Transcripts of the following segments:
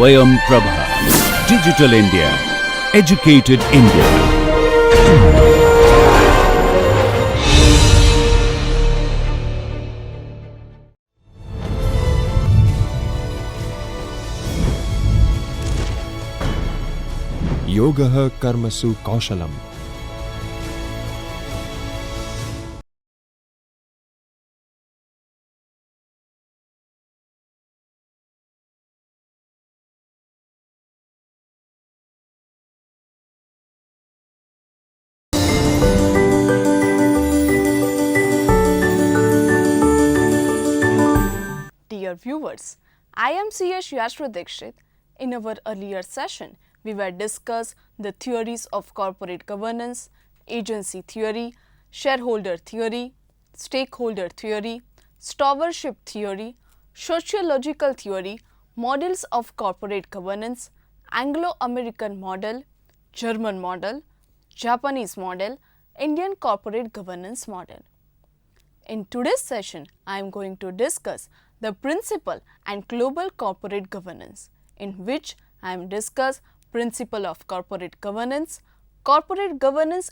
Swayam Prabha. Digital India. Educated India. योगः कर्मसु कौशलम्. Dear viewers, I am C.S. In our earlier session, we were discussed the theories of corporate governance, agency theory, shareholder theory, stakeholder theory, stewardship theory, sociological theory, models of corporate governance, Anglo-American model, German model, Japanese model, Indian corporate governance model. In today's session, I am going to discuss the principle and global corporate governance, in which I am discuss principle of corporate governance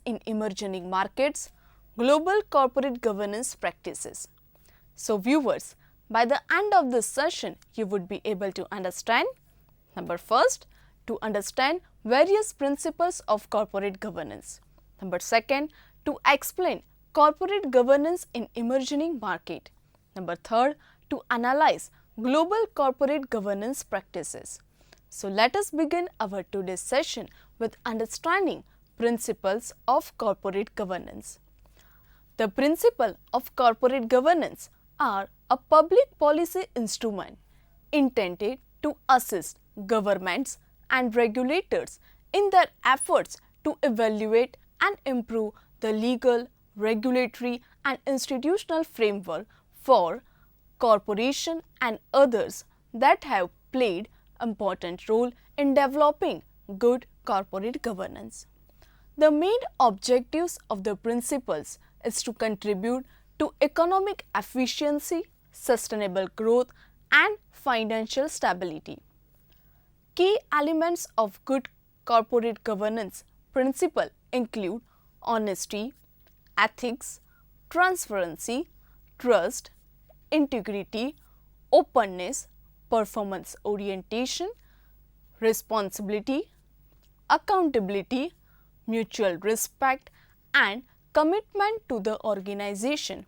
in emerging markets, global corporate governance practices. So viewers, by the end of this session, you would be able to understand, number first, to understand various principles of corporate governance. Number second, to explain corporate governance in emerging market. Number third, to analyze global corporate governance practices. So let us begin our today's session with understanding principles of corporate governance. The principle of corporate governance are a public policy instrument intended to assist governments and regulators in their efforts to evaluate and improve the legal, regulatory and institutional framework for corporation and others that have played important role in developing good corporate governance. The main objectives of the principles is to contribute to economic efficiency, sustainable growth and financial stability. Key elements of good corporate governance principle include honesty, ethics, transparency, trust, integrity, openness, performance orientation, responsibility, accountability, mutual respect and commitment to the organization.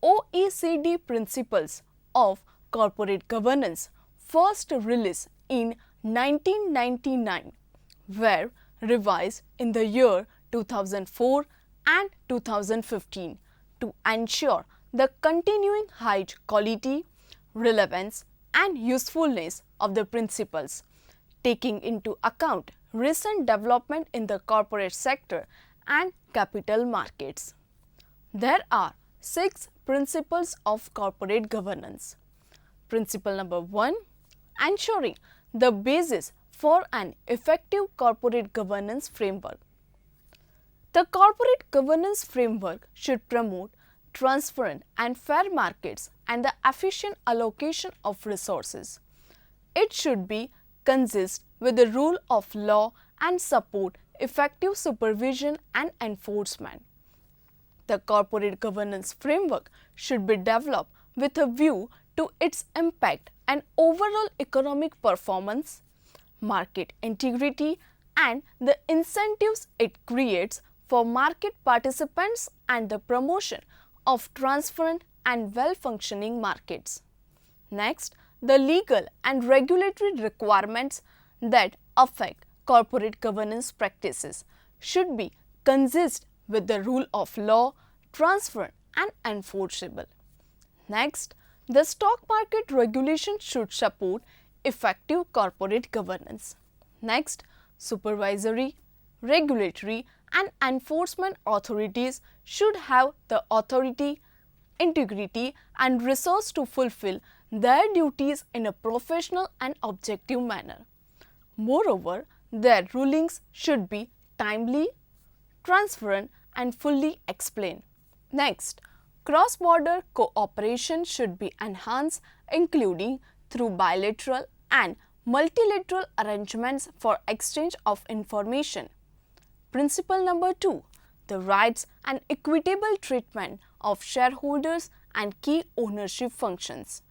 OECD principles of corporate governance first released in 1999 were revised in the year 2004 and 2015 to ensure the continuing high quality, relevance and usefulness of the principles, taking into account recent development in the corporate sector and capital markets. There are 6 principles of corporate governance. Principle number 1, ensuring the basis for an effective corporate governance framework. The corporate governance framework should promote transparent and fair markets and the efficient allocation of resources. It should be consistent with the rule of law and support effective supervision and enforcement. The corporate governance framework should be developed with a view to its impact and overall economic performance, market integrity and the incentives it creates for market participants and the promotion of transparent and well-functioning markets. Next, the legal and regulatory requirements that affect corporate governance practices should be consistent with the rule of law, transparent and enforceable. Next, the stock market regulation should support effective corporate governance. Next, supervisory, regulatory and enforcement authorities should have the authority, integrity and resource to fulfill their duties in a professional and objective manner. Moreover, their rulings should be timely, transparent and fully explained. Next, cross-border cooperation should be enhanced, including through bilateral and multilateral arrangements for exchange of information. Principle number 2. The rights and equitable treatment of shareholders and key ownership functions.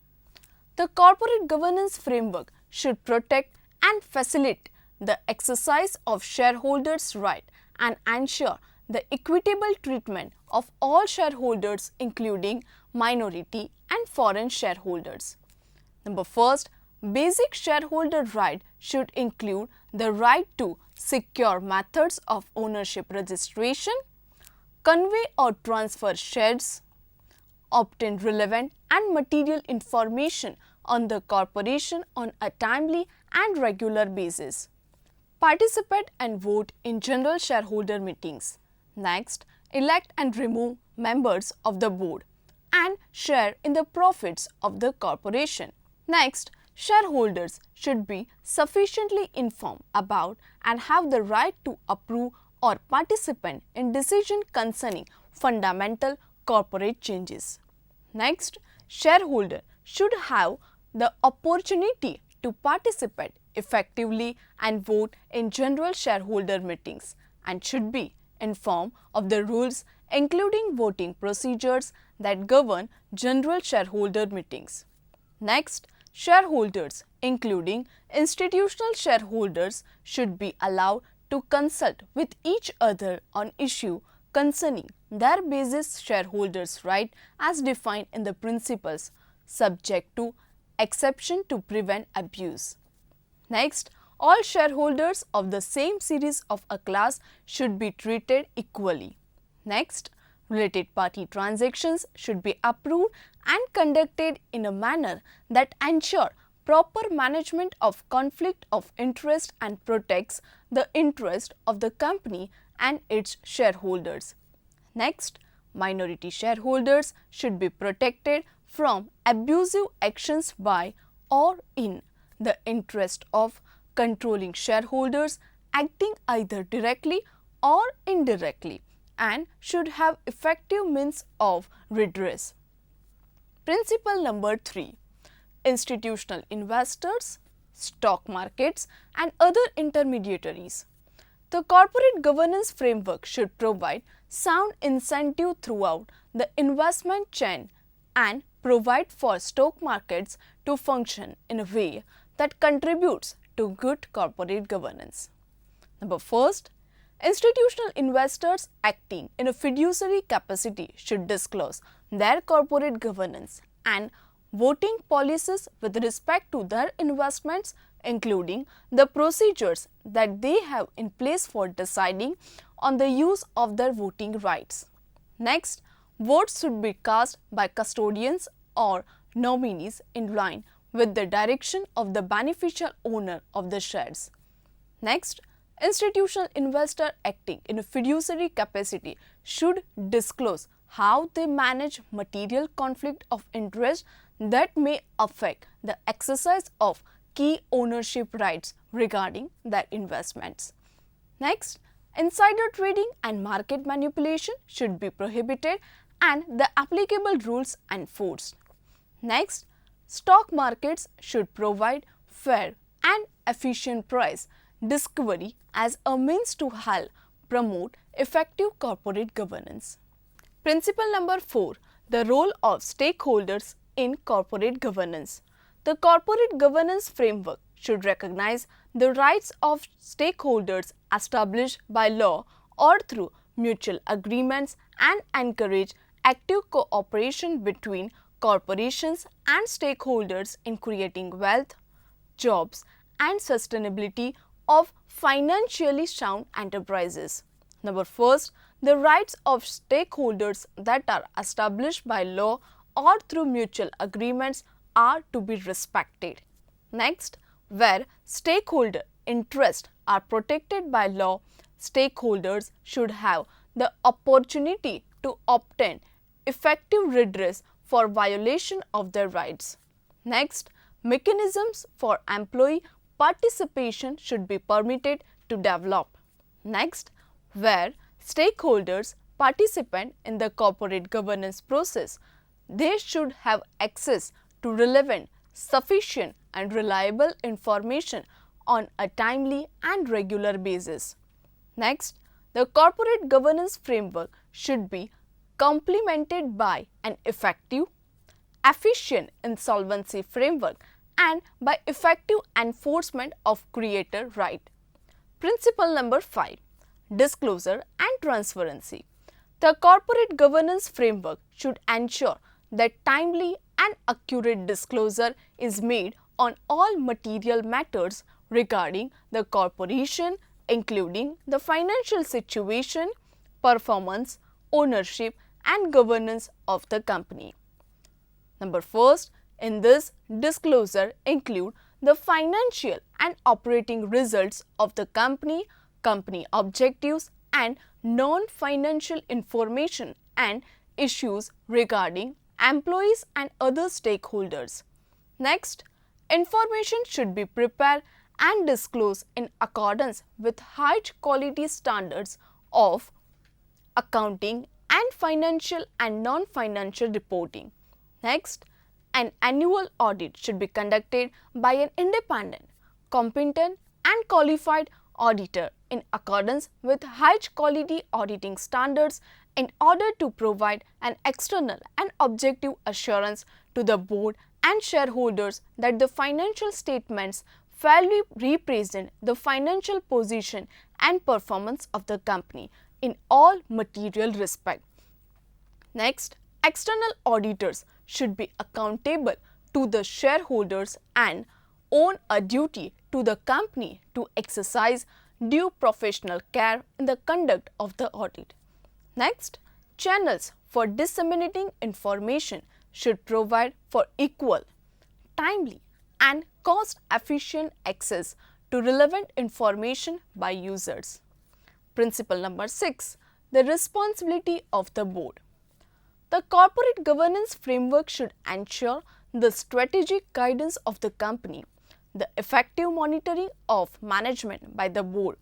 The corporate governance framework should protect and facilitate the exercise of shareholders' rights and ensure the equitable treatment of all shareholders, including minority and foreign shareholders. Number first, basic shareholder right should include the right to secure methods of ownership registration, convey or transfer shares, obtain relevant and material information on the corporation on a timely and regular basis, participate and vote in general shareholder meetings. Next, elect and remove members of the board and share in the profits of the corporation. Next, shareholders should be sufficiently informed about and have the right to approve or participate in decisions concerning fundamental corporate changes. Next, shareholders should have the opportunity to participate effectively and vote in general shareholder meetings and should be informed of the rules including voting procedures that govern general shareholder meetings. Next, shareholders, including institutional shareholders, should be allowed to consult with each other on issues concerning their basis shareholders' right as defined in the principles, subject to exception to prevent abuse. Next, all shareholders of the same series of a class should be treated equally. Next, related party transactions should be approved and conducted in a manner that ensure proper management of conflict of interest and protects the interest of the company and its shareholders. Next, minority shareholders should be protected from abusive actions by or in the interest of controlling shareholders acting either directly or indirectly and should have effective means of redress. Principle number 3. Institutional investors, stock markets and other intermediaries. The corporate governance framework should provide sound incentive throughout the investment chain and provide for stock markets to function in a way that contributes to good corporate governance. Number first, institutional investors acting in a fiduciary capacity should disclose their corporate governance and voting policies with respect to their investments, including the procedures that they have in place for deciding on the use of their voting rights. Next, votes should be cast by custodians or nominees in line with the direction of the beneficial owner of the shares. Next, institutional investor acting in a fiduciary capacity should disclose how they manage material conflict of interest that may affect the exercise of key ownership rights regarding their investments. Next, insider trading and market manipulation should be prohibited and the applicable rules enforced. Next, stock markets should provide fair and efficient price discovery as a means to help promote effective corporate governance. Principle number 4. The role of stakeholders in corporate governance. The corporate governance framework should recognize the rights of stakeholders established by law or through mutual agreements and encourage active cooperation between corporations and stakeholders in creating wealth, jobs and sustainability of financially sound enterprises. Number first, the rights of stakeholders that are established by law or through mutual agreements are to be respected. Next, where stakeholder interests are protected by law, stakeholders should have the opportunity to obtain effective redress for violation of their rights. Next, mechanisms for employee participation should be permitted to develop. Next, where stakeholders participate in the corporate governance process, they should have access to relevant sufficient and reliable information on a timely and regular basis. Next, the corporate governance framework should be complemented by an effective, efficient insolvency framework and by effective enforcement of creator right. Principle number 5. Disclosure and transparency. The corporate governance framework should ensure that timely and accurate disclosure is made on all material matters regarding the corporation, including the financial situation, performance, ownership and governance of the company. Number first, in this disclosure include the financial and operating results of the company, company objectives and non-financial information and issues regarding employees and other stakeholders. Next, information should be prepared and disclosed in accordance with high quality standards of accounting and financial and non-financial reporting. Next, an annual audit should be conducted by an independent, competent and qualified auditor in accordance with high quality auditing standards in order to provide an external and objective assurance to the board and shareholders that the financial statements fairly represent the financial position and performance of the company in all material respect. Next, external auditors should be accountable to the shareholders and own a duty to the company to exercise due professional care in the conduct of the audit. Next, channels for disseminating information should provide for equal, timely and cost-efficient access to relevant information by users. Principle number 6. The responsibility of the board. The corporate governance framework should ensure the strategic guidance of the company, the effective monitoring of management by the board,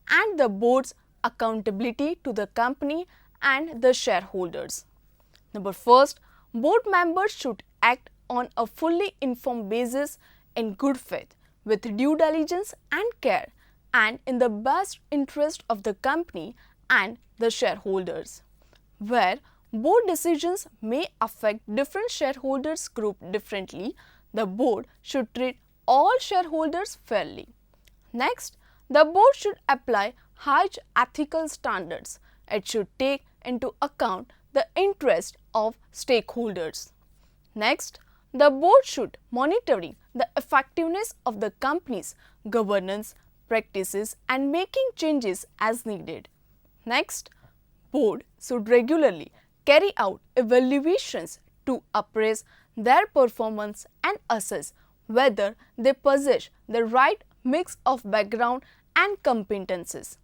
and the board's accountability to the company and the shareholders. Number first, board members should act on a fully informed basis in good faith, with due diligence and care, and in the best interest of the company and the shareholders. Where board decisions may affect different shareholders group differently, the board should treat all shareholders fairly. Next, the board should apply high ethical standards. It should take into account the interest of stakeholders. Next, the board should monitoring the effectiveness of the company's governance practices and making changes as needed. Next, board should regularly carry out evaluations to appraise their performance and assess whether they possess the right mix of background and competences.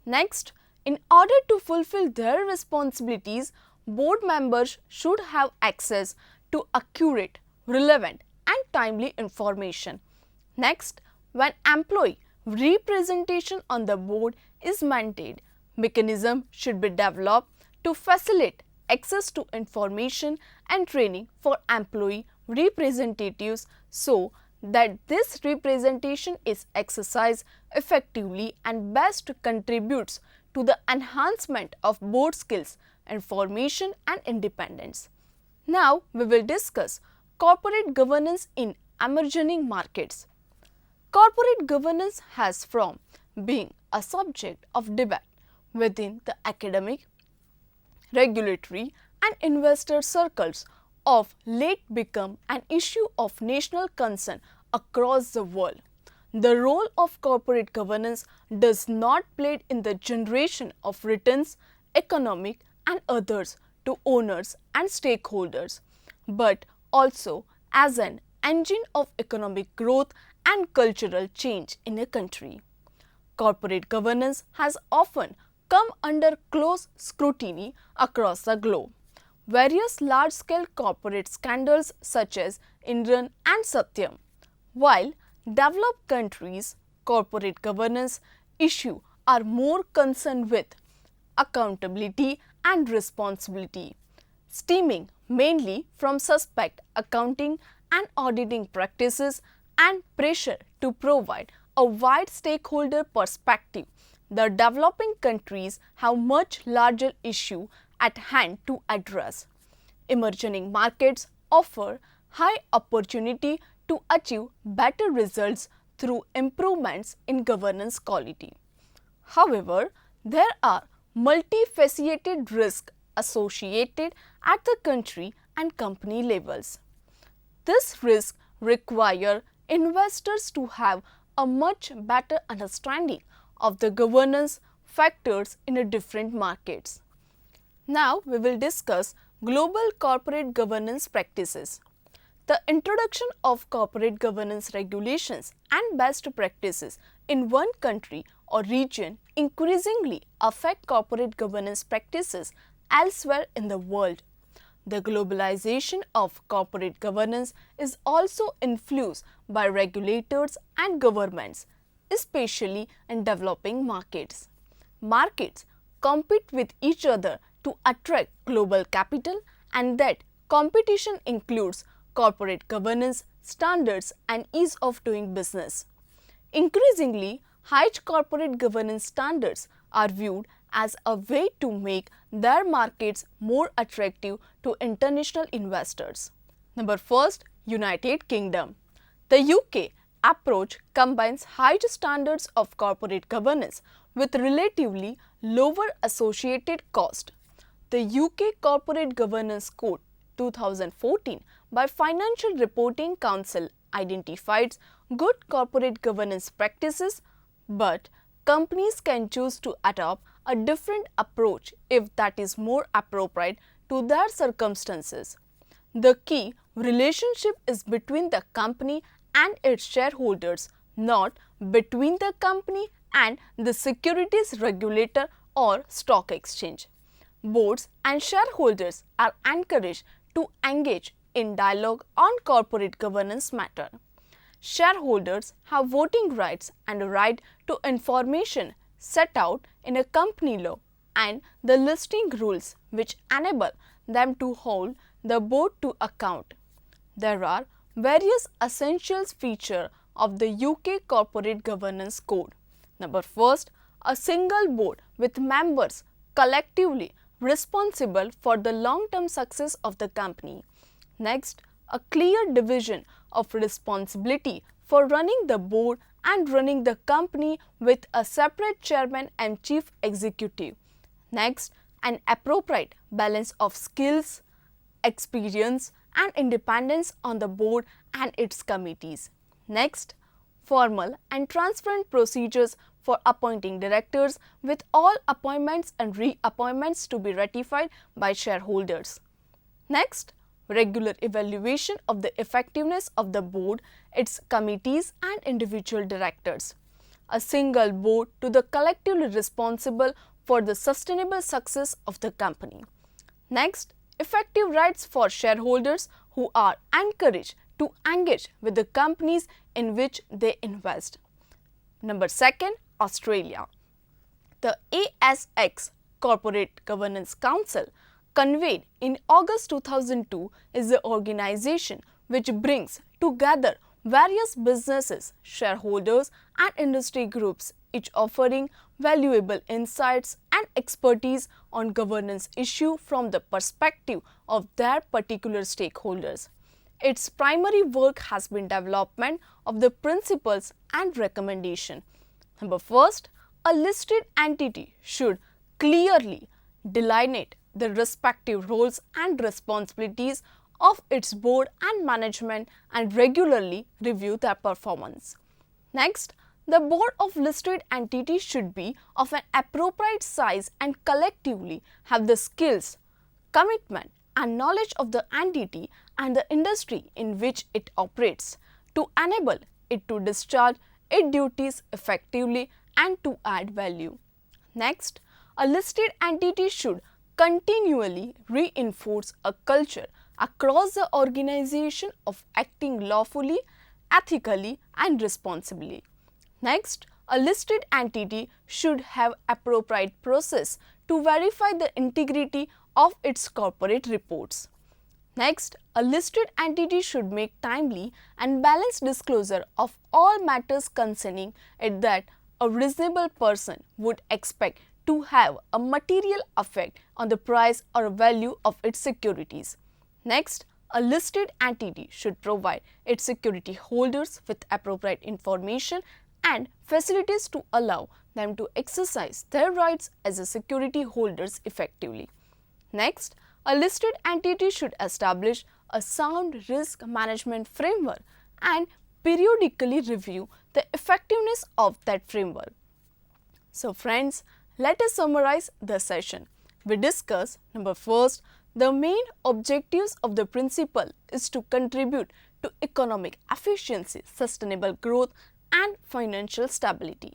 Next, in order to fulfill their responsibilities, board members should have access to accurate, relevant and timely information. Next, when employee representation on the board is maintained, mechanism should be developed to facilitate access to information and training for employee representatives so that this representation is exercised effectively and best contributes to the enhancement of board skills, information and independence. Now, we will discuss corporate governance in emerging markets. Corporate governance has from being a subject of debate within the academic, regulatory and investor circles of late become an issue of national concern across the world. The role of corporate governance does not play in the generation of returns, economic and others to owners and stakeholders, but also as an engine of economic growth and cultural change in a country. Corporate governance has often come under close scrutiny across the globe. Various large-scale corporate scandals such as Enron and Satyam, while developed countries' corporate governance issues are more concerned with accountability and responsibility, stemming mainly from suspect accounting and auditing practices, and pressure to provide a wide stakeholder perspective, the developing countries have much larger issue at hand to address. Emerging markets offer high opportunity to achieve better results through improvements in governance quality. However, there are multifaceted risks associated at the country and company levels. This risk require investors to have a much better understanding of the governance factors in the different markets. Now we will discuss global corporate governance practices. The introduction of corporate governance regulations and best practices in one country or region increasingly affect corporate governance practices elsewhere in the world. The globalization of corporate governance is also influenced by regulators and governments, especially in developing markets. Markets compete with each other to attract global capital, and that competition includes corporate governance, standards, and ease of doing business. Increasingly, high corporate governance standards are viewed as a way to make their markets more attractive to international investors. Number first, United Kingdom. The UK approach combines high standards of corporate governance with relatively lower associated cost. The UK Corporate Governance Code 2014 by Financial Reporting Council identifies good corporate governance practices, but companies can choose to adopt a different approach if that is more appropriate to their circumstances. The key relationship is between the company and its shareholders, not between the company and the securities regulator or stock exchange. Boards and shareholders are encouraged to engage in dialogue on corporate governance matter. Shareholders have voting rights and a right to information set out in a company law and the listing rules which enable them to hold the board to account. There are various essential features of the UK Corporate Governance Code. Number first, a single board with members collectively responsible for the long-term success of the company. Next, a clear division of responsibility for running the board and running the company with a separate chairman and chief executive. Next, an appropriate balance of skills, experience, and independence on the board and its committees. Next, formal and transparent procedures for appointing directors, with all appointments and reappointments to be ratified by shareholders. Next, regular evaluation of the effectiveness of the board, its committees, and individual directors. A single board to the collectively responsible for the sustainable success of the company. Next, effective rights for shareholders who are encouraged to engage with the companies in which they invest. Number second, Australia. The ASX Corporate Governance Council, convened in August 2002, is the organization which brings together various businesses, shareholders, and industry groups, each offering valuable insights and expertise on governance issue from the perspective of their particular stakeholders. Its primary work has been development of the principles and recommendation. Number first, a listed entity should clearly delineate the respective roles and responsibilities of its board and management and regularly review their performance. Next, the board of listed entities should be of an appropriate size and collectively have the skills, commitment, and knowledge of the entity and the industry in which it operates to enable it to discharge its duties effectively and to add value. Next, a listed entity should continually reinforce a culture across the organization of acting lawfully, ethically, and responsibly. Next, a listed entity should have appropriate process to verify the integrity of its corporate reports. Next, a listed entity should make timely and balanced disclosure of all matters concerning it that a reasonable person would expect to have a material effect on the price or value of its securities. Next, a listed entity should provide its security holders with appropriate information and facilities to allow them to exercise their rights as a security holders effectively. Next, a listed entity should establish a sound risk management framework and periodically review the effectiveness of that framework. So friends, let us summarize the session. We discussed number first, the main objectives of the principle is to contribute to economic efficiency, sustainable growth and financial stability.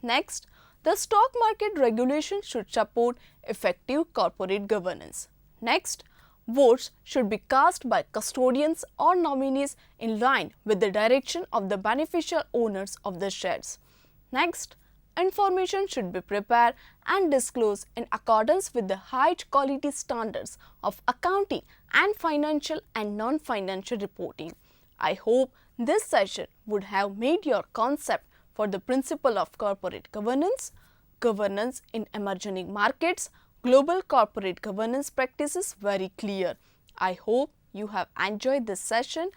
Next, the stock market regulation should support effective corporate governance. Next, votes should be cast by custodians or nominees in line with the direction of the beneficial owners of the shares. Next, information should be prepared and disclosed in accordance with the high quality standards of accounting and financial and non-financial reporting. I hope this session would have made your concept for the principle of corporate governance, governance in emerging markets, global corporate governance practices very clear. I hope you have enjoyed this session.